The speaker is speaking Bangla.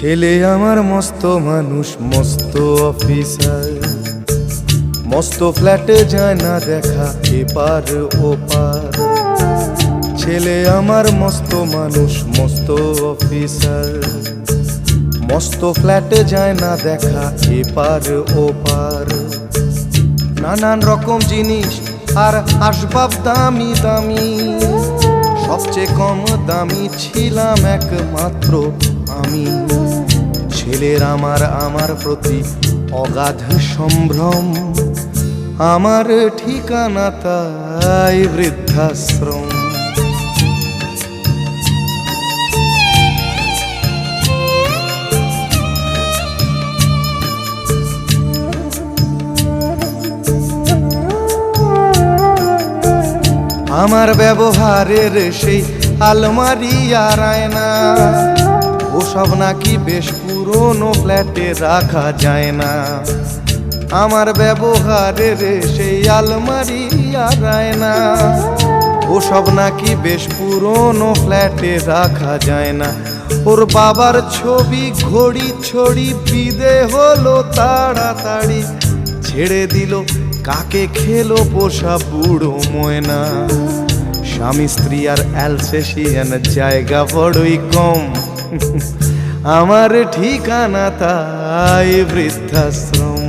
ছেলে আমার মস্ত মানুষ, মস্ত অফিসার, মস্ত ফ্ল্যাটে যায় না দেখা এপার ওপার। ছেলে আমার মস্ত মানুষ, মস্ত অফিসার, মস্ত ফ্ল্যাটে যায় না দেখা এপার ওপার। নানান রকম জিনিস আর আসবাব দামি দামি, সবচেয়ে কম দামি ছিলাম একমাত্র আমি। ছেলের আমার প্রতি অগাধ সম্ভ্রম, আমার ঠিকানা তাই বৃদ্ধাশ্রম। আমার ব্যবহারের সেই আলমারি আর আয়না, ওসব নাকি বেশ পুরনো ফ্ল্যাটে রাখা যায় না। আমার ব্যবহারের সেই আলমারি আর আয়না, ওসব নাকি বেশ পুরনো ফ্ল্যাটে রাখা যায় না। ওর বাবার ছবি ঘড়ি ছড়ি বিদে হলো তাড়াতাড়ি, ছেড়ে দিল কাকে খেলো পোষা বুড়ো ময়না। স্বামী স্ত্রী আর অ্যালসেশিয়ান জায়গা বড়ই কম, আমার ঠিকানা তাই বৃদ্ধাশ্রম।